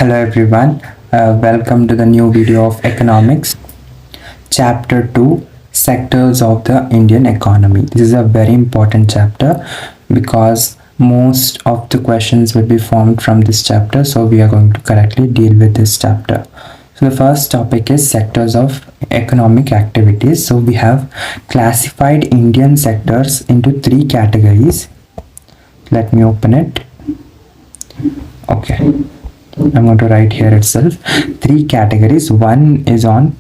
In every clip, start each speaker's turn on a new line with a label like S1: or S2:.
S1: Hello everyone, welcome to the new video of economics, chapter 2, sectors of the Indian economy. This is a very important chapter because most of the questions will be formed from this chapter, so we are going to correctly deal with this chapter. So the first topic is sectors of economic activities. So we have classified Indian sectors into three categories. Let me open it. Okay, I'm going to write here itself three categories. One is on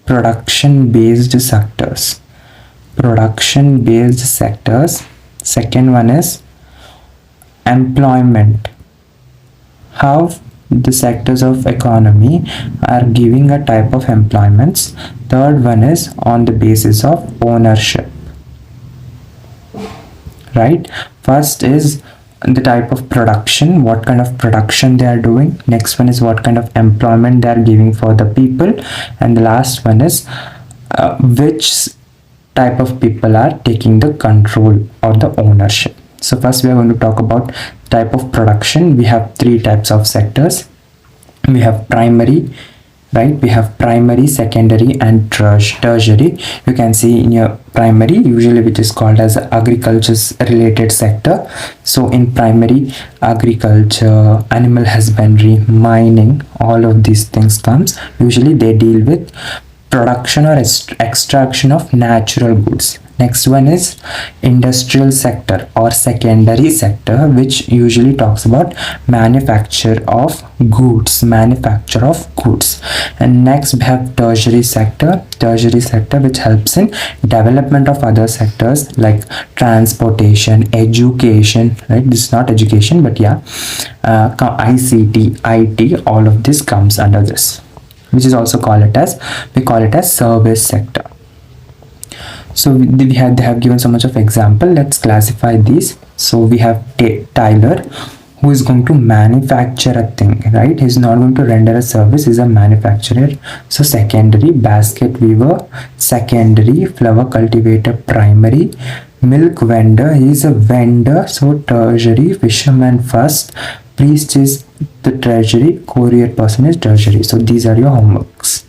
S1: production based sectors. Second one is employment, how the sectors of economy are giving a type of employments. Third one is on the basis of ownership. Right, first is the type of production, what kind of production they are doing. Next one is what kind of employment they are giving for the people, and the last one is which type of people are taking the control or the ownership. So first we are going to talk about type of production. We have three types of sectors. We have primary, right? We have primary, secondary and tertiary. You can see in your primary, usually which is called as agriculture related sector. So in primary, agriculture, animal husbandry, mining, all of these things comes. Usually they deal with production or extraction of natural goods. Next one is industrial sector or secondary sector, which usually talks about manufacture of goods. And next we have tertiary sector which helps in development of other sectors like transportation, education, right? This is not education, but yeah, ICT, IT, all of this comes under this, which is also we call it as service sector. So they have given so much of example. Let's classify these. So we have Tyler, who is going to manufacture a thing, right? He's not going to render a service, he's a manufacturer. So secondary, basket weaver, secondary, flower cultivator, primary, milk vendor, he is a vendor. So tertiary, fisherman first, priest is the treasury, courier person is tertiary. So these are your homeworks.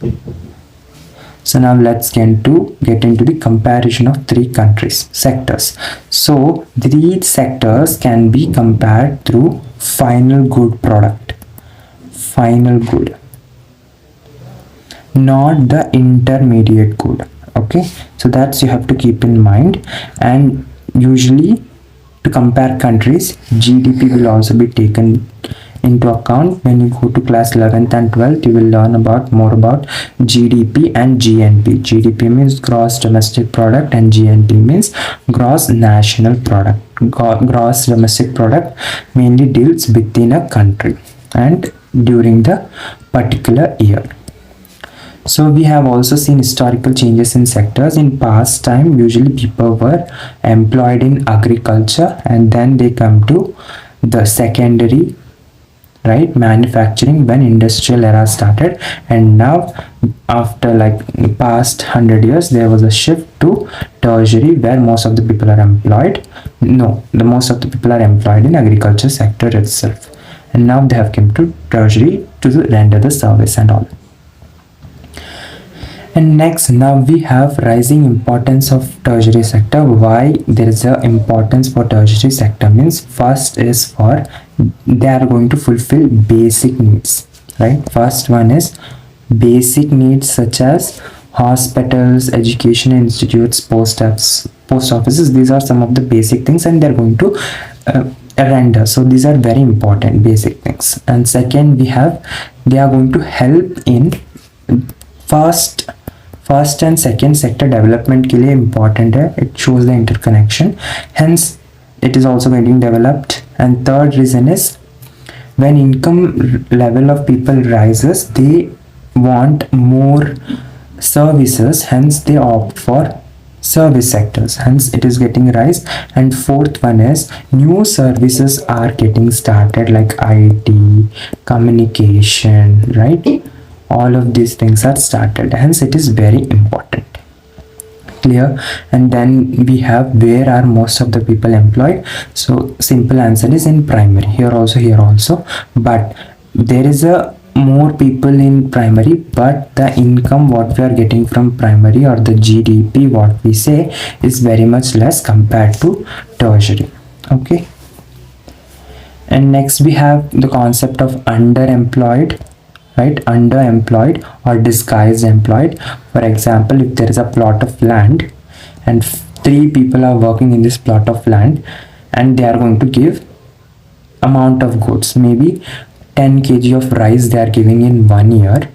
S1: So now let's get into the comparison of three countries sectors. So these sectors can be compared through final good product, not the intermediate good. Okay, so that's you have to keep in mind. And usually to compare countries, GDP will also be taken into account. When you go to class 11th and 12th, you will learn more about GDP and GNP. GDP means gross domestic product and GNP means gross national product. Gross domestic product mainly deals within a country and during the particular year. So we have also seen historical changes in sectors. In past time, usually people were employed in agriculture and then they come to the secondary, right, manufacturing when industrial era started. And now after like past 100 years, there was a shift to tertiary where most of the people are employed. Most of the people are employed in agriculture sector itself, and now they have come to tertiary to render the service and all. And next, now we have rising importance of tertiary sector. Why there is a importance for tertiary sector means first is for they are going to fulfill basic needs, right? First one is basic needs such as hospitals, education institutes, post offices. These are some of the basic things and they're going to render. So these are very important basic things. And second, we have they are going to help in first and second sector development के लिए important है. It shows the interconnection, hence it is also getting developed. And third reason is when income level of people rises, they want more services, hence they opt for service sectors, hence it is getting rise. And fourth one is new services are getting started like IT, communication, right? All of these things are started, hence it is very important. Clear? And then we have where are most of the people employed. So simple answer is in primary, here also, but there is a more people in primary, but the income what we are getting from primary, or the GDP what we say, is very much less compared to tertiary. Okay. And next we have the concept of underemployed, right? Underemployed or disguised employed. For example, if there is a plot of land and three people are working in this plot of land, and they are going to give amount of goods, maybe 10 kg of rice they are giving in 1 year,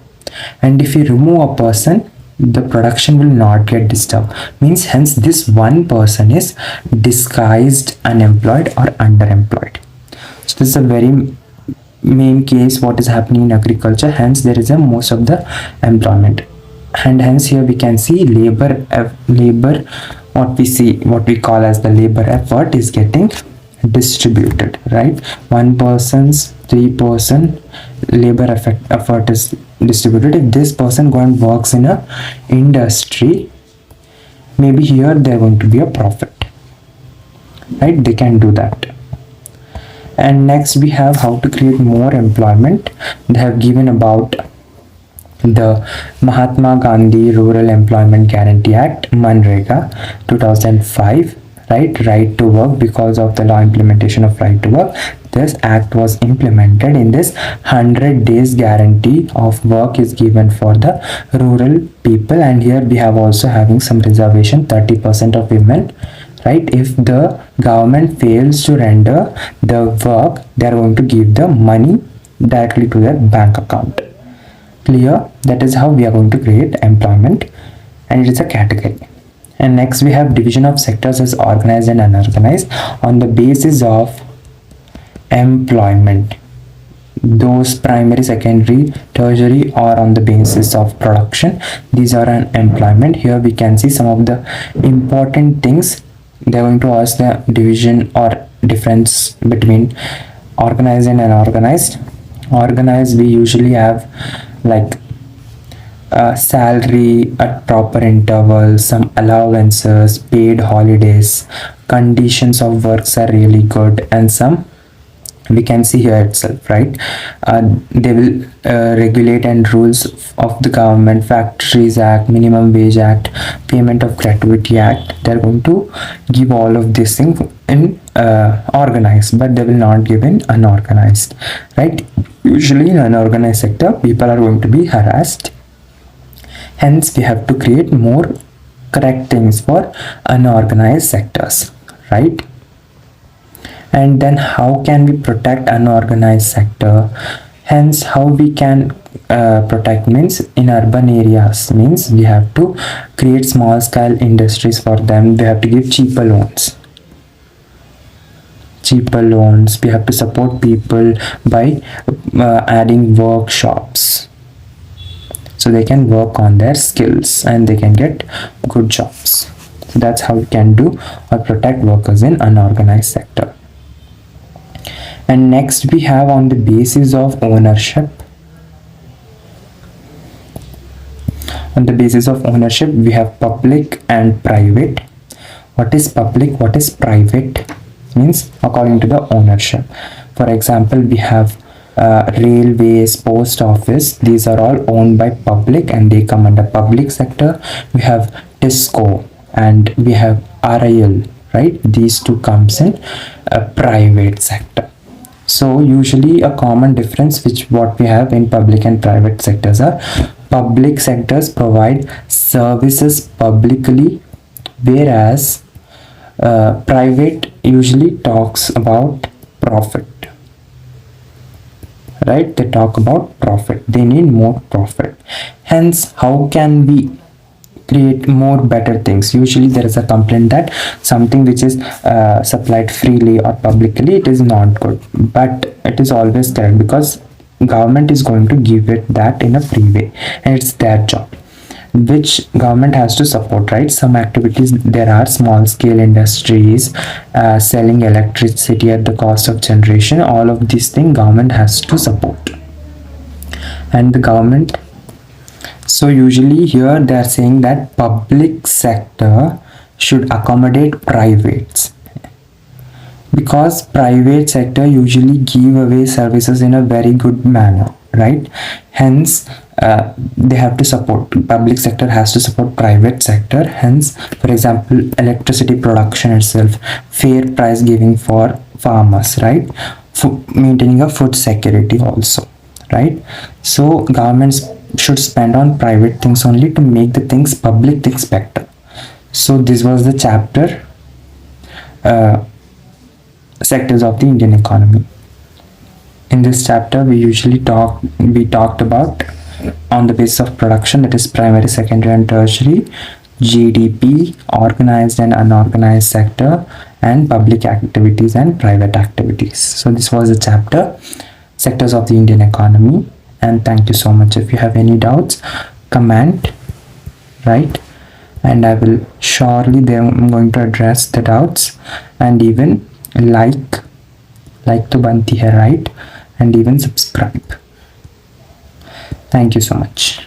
S1: and if you remove a person, the production will not get disturbed, means hence this one person is disguised unemployed or underemployed. So this is a very main case what is happening in agriculture, hence there is a most of the employment. And hence here we can see labor what we call as the labor effort is getting distributed, right? One person's 3% labor effort is distributed. If this person go and works in a industry, maybe here they're going to be a profit, right? They can do that. And next we have how to create more employment. They have given about the Mahatma Gandhi Rural Employment Guarantee Act, Manrega 2005, right to work. Because of the law implementation of right to work, this act was implemented. In this, 100 days guarantee of work is given for the rural people. And here we have also having some reservation, 30% of women, right? If the government fails to render the work, they are going to give the money directly to their bank account. Clear? That is how we are going to create employment, and it is a category. And next we have division of sectors as organized and unorganized on the basis of employment. Those primary, secondary, tertiary, or on the basis of production, these are an employment. Here we can see some of the important things. They are going to ask the division or difference between organized and unorganized. Organized, we usually have like salary at proper intervals, some allowances, paid holidays, conditions of works are really good, and some we can see here itself, right? They will regulate and rules of the government, Factories Act, Minimum Wage Act, Payment of Gratuity Act. They're going to give all of these things in organized, but they will not give in unorganized, right? Usually in unorganized sector, people are going to be harassed. Hence, we have to create more correct things for unorganized sectors, right? And then how can we protect unorganized sector? Hence, how we can protect means in urban areas, means we have to create small scale industries for them. We have to give cheaper loans. We have to support people by adding workshops, so they can work on their skills and they can get good jobs. So that's how we can do or protect workers in unorganized sector. And next we have on the basis of ownership. On the basis of ownership, we have public and private. What is public? What is private? Means according to the ownership. For example, we have railways, post office. These are all owned by public and they come under public sector. We have TISCO and we have RIL, right? These two comes in private sector. So usually a common difference which what we have in public and private sectors are, public sectors provide services publicly, whereas private usually talks about profit, right? They talk about profit, they need more profit. Hence, how can we create more better things? Usually there is a complaint that something which is supplied freely or publicly, it is not good, but it is always correct because government is going to give it that in a free way and it's their job, which government has to support, right? Some activities, there are small scale industries selling electricity at the cost of generation. All of these things government has to support, and the government. So usually here they are saying that public sector should accommodate privates. because private sector usually give away services in a very good manner, right? Hence they have to support, public sector has to support private sector. Hence, for example, electricity production itself, fair price giving for farmers, right? Maintaining a food security also, right? So governments should spend on private things only to make the things, public things, better. So this was the chapter, sectors of the Indian economy. In this chapter, we talked about on the basis of production, that is primary, secondary, and tertiary, GDP, organized and unorganized sector, and public activities and private activities. So this was the chapter, sectors of the Indian economy. And thank you so much. If you have any doubts, comment, right? And I will surely, I'm going to address the doubts. And even like to banti hai, right? And even subscribe. Thank you so much.